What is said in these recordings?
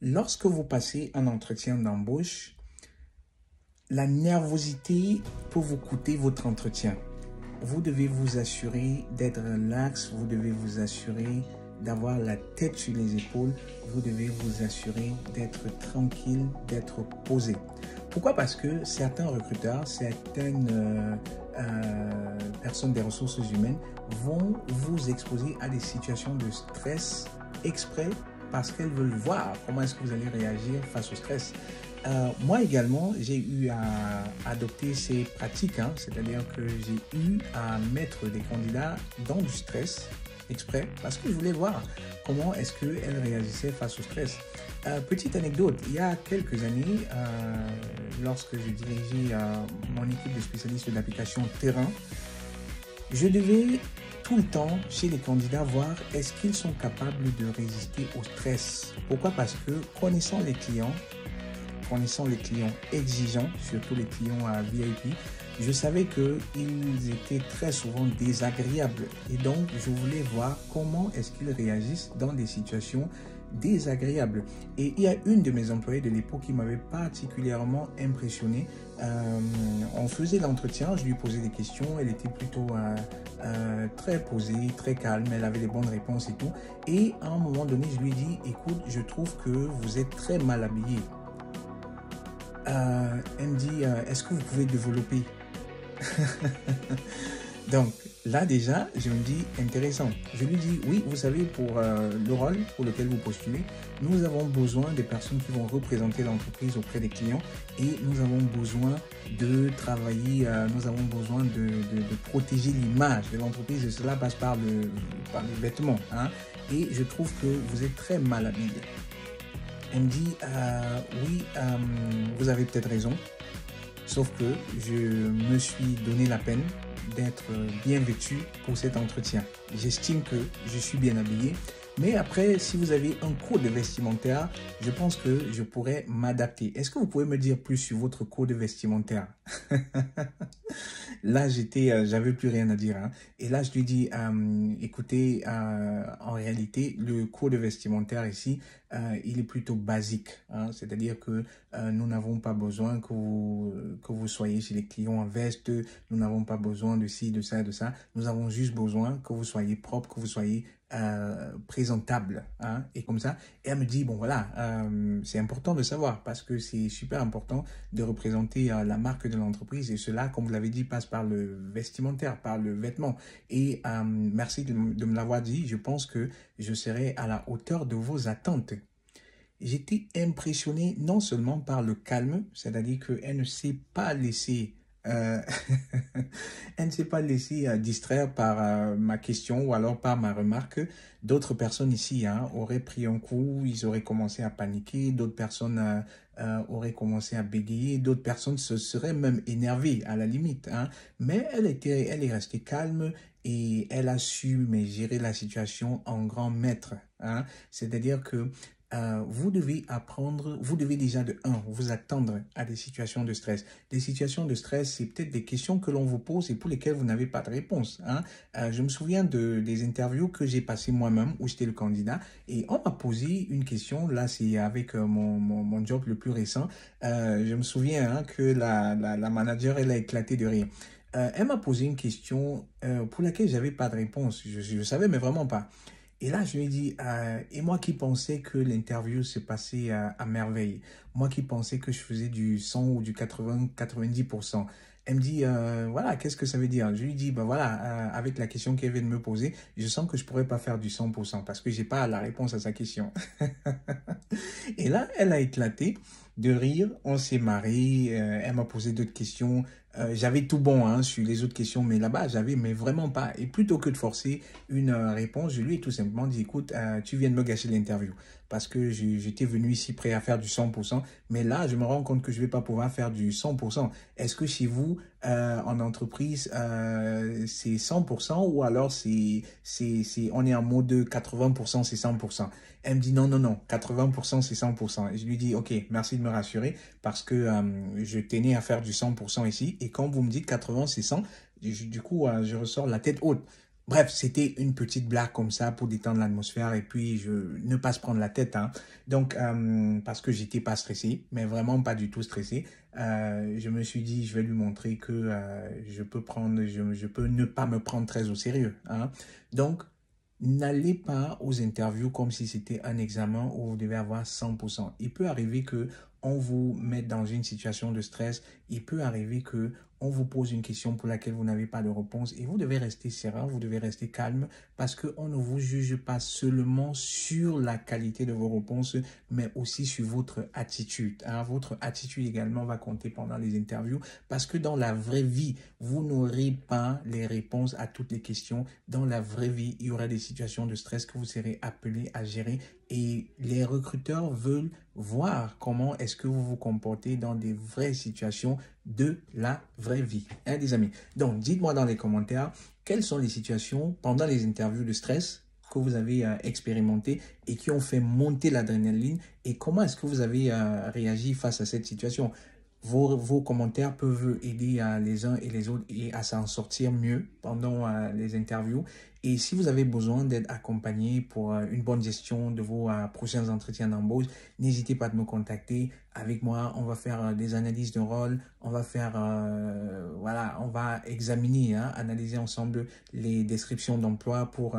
Lorsque vous passez un entretien d'embauche, la nervosité peut vous coûter votre entretien. Vous devez vous assurer d'être relax, vous devez vous assurer d'avoir la tête sur les épaules, vous devez vous assurer d'être tranquille, d'être posé. Pourquoi? Parce que certains recruteurs, certaines personnes des ressources humaines vont vous exposer à des situations de stress exprès parce qu'elles veulent voir comment est-ce que vous allez réagir face au stress. Moi également, j'ai eu à adopter ces pratiques, c'est-à-dire que j'ai eu à mettre des candidats dans du stress exprès parce que je voulais voir comment est-ce qu'elles réagissaient face au stress. Petite anecdote, il y a quelques années, lorsque je dirigeais mon équipe de spécialistes d'application terrain, je devais tout le temps chez les candidats voir est-ce qu'ils sont capables de résister au stress. Pourquoi? Parce que connaissant les clients exigeants, surtout les clients à VIP, je savais qu'ils étaient très souvent désagréables. Et donc, je voulais voir comment est-ce qu'ils réagissent dans des situations désagréables. Et il y a une de mes employées de l'époque qui m'avait particulièrement impressionné. On faisait l'entretien, je lui posais des questions, elle était plutôt très posée, très calme, elle avait les bonnes réponses et tout. Et à un moment donné, je lui ai dit, écoute, je trouve que vous êtes très mal habillée. Elle me dit, est-ce que vous pouvez développer? Donc là déjà, je me dis intéressant. Je lui dis, oui, vous savez, pour le rôle pour lequel vous postulez, nous avons besoin des personnes qui vont représenter l'entreprise auprès des clients et nous avons besoin de travailler, nous avons besoin de protéger l'image de l'entreprise et cela passe par les vêtements. Et je trouve que vous êtes très mal habillé. Elle me dit, oui, vous avez peut-être raison, sauf que je me suis donné la peine d'être bien vêtu pour cet entretien. J'estime que je suis bien habillé, mais après, si vous avez un code vestimentaire, je pense que je pourrais m'adapter. Est-ce que vous pouvez me dire plus sur votre code vestimentaire? Là, j'avais plus rien à dire. Et là, je lui dis, écoutez, en réalité, le code vestimentaire ici, il est plutôt basique. C'est-à-dire que nous n'avons pas besoin que vous soyez chez les clients en veste. Nous n'avons pas besoin de ci, de ça, de ça. Nous avons juste besoin que vous soyez propre, que vous soyez présentable. Et comme ça. Et elle me dit, bon voilà, c'est important de savoir parce que c'est super important de représenter la marque de l'entreprise. Et cela, comme vous l'avez dit, passe par le vestimentaire, par le vêtement. Et merci de me l'avoir dit. Je pense que je serai à la hauteur de vos attentes. J'étais impressionné non seulement par le calme, c'est-à-dire qu'elle ne s'est pas laissée elle ne s'est pas laissée distraire par ma question ou alors par ma remarque. D'autres personnes ici auraient pris un coup, ils auraient commencé à paniquer, d'autres personnes auraient commencé à bégayer, d'autres personnes se seraient même énervées à la limite. Mais elle est restée calme et elle a su gérer la situation en grand maître. C'est-à-dire que vous devez apprendre, vous devez déjà vous attendre à des situations de stress. Des situations de stress, c'est peut-être des questions que l'on vous pose et pour lesquelles vous n'avez pas de réponse. Je me souviens des interviews que j'ai passées moi-même où j'étais le candidat et on m'a posé une question, là c'est avec mon job le plus récent. Je me souviens que la manager, elle a éclaté de rire. Elle m'a posé une question pour laquelle j'avais pas de réponse. Je savais mais vraiment pas. Et là, je lui ai dit, et moi qui pensais que l'interview se passait à merveille, moi qui pensais que je faisais du 100 ou du 80-90%. Elle me dit, voilà, qu'est-ce que ça veut dire? Je lui dis, ben voilà, avec la question qu'elle vient de me poser, je sens que je pourrais pas faire du 100% parce que j'ai pas la réponse à sa question. Et là, elle a éclaté de rire, on s'est marré, elle m'a posé d'autres questions. J'avais tout bon sur les autres questions, mais là-bas, j'avais mais vraiment pas. Et plutôt que de forcer une réponse, je lui ai tout simplement dit, écoute, tu viens de me gâcher l'interview parce que j'étais venu ici prêt à faire du 100%, mais là, je me rends compte que je vais pas pouvoir faire du 100%. Est-ce que chez vous, en entreprise, c'est 100% ou alors on est en mode 80%, c'est 100%? Elle me dit non, 80% c'est 100%. Et je lui dis, ok, merci de me rassurer parce que je tenais à faire du 100% ici. Et quand vous me dites 80 c'est 100, du coup, je ressors la tête haute. Bref, c'était une petite blague comme ça pour détendre l'atmosphère et puis ne pas se prendre la tête, hein. Donc, parce que j'étais pas stressé, mais vraiment pas du tout stressé. Je me suis dit, je vais lui montrer que je peux ne pas me prendre très au sérieux, hein. Donc, n'allez pas aux interviews comme si c'était un examen où vous devez avoir 100%. Il peut arriver que on vous mette dans une situation de stress. Il peut arriver que on vous pose une question pour laquelle vous n'avez pas de réponse et vous devez rester serein, vous devez rester calme parce qu'on ne vous juge pas seulement sur la qualité de vos réponses, mais aussi sur votre attitude, hein. Votre attitude également va compter pendant les interviews parce que dans la vraie vie, vous n'aurez pas les réponses à toutes les questions. Dans la vraie vie, il y aura des situations de stress que vous serez appelé à gérer et les recruteurs veulent voir comment est-ce que vous vous comportez dans des vraies situations de la vraie vie, hein, les amis. Donc, dites-moi dans les commentaires quelles sont les situations pendant les interviews de stress que vous avez expérimenté et qui ont fait monter l'adrénaline et comment est-ce que vous avez réagi face à cette situation. Vos commentaires peuvent aider les uns et les autres et à s'en sortir mieux pendant les interviews. Et si vous avez besoin d'être accompagné pour une bonne gestion de vos prochains entretiens d'embauche, n'hésitez pas à me contacter. Avec moi, on va faire des analyses de rôle. On va faire, voilà, on va examiner, hein, analyser ensemble les descriptions d'emploi pour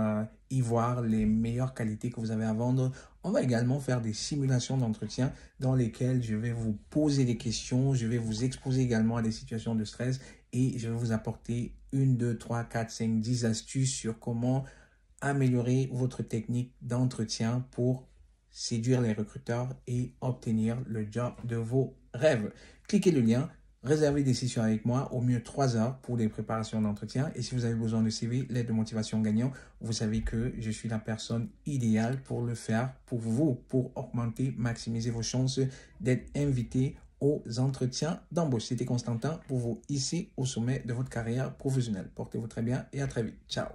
y voir les meilleures qualités que vous avez à vendre. On va également faire des simulations d'entretien dans lesquelles je vais vous poser des questions, je vais vous exposer également à des situations de stress et je vais vous apporter 1, 2, 3, 4, 5, 10 astuces sur comment améliorer votre technique d'entretien pour séduire les recruteurs et obtenir le job de vos rêves. Cliquez le lien. Réservez des sessions avec moi, au mieux 3 heures pour des préparations d'entretien. Et si vous avez besoin de CV, l'aide de motivation gagnant, vous savez que je suis la personne idéale pour le faire pour vous, pour augmenter, maximiser vos chances d'être invité aux entretiens d'embauche. C'était Constantin pour vous hisser au sommet de votre carrière professionnelle. Portez-vous très bien et à très vite. Ciao.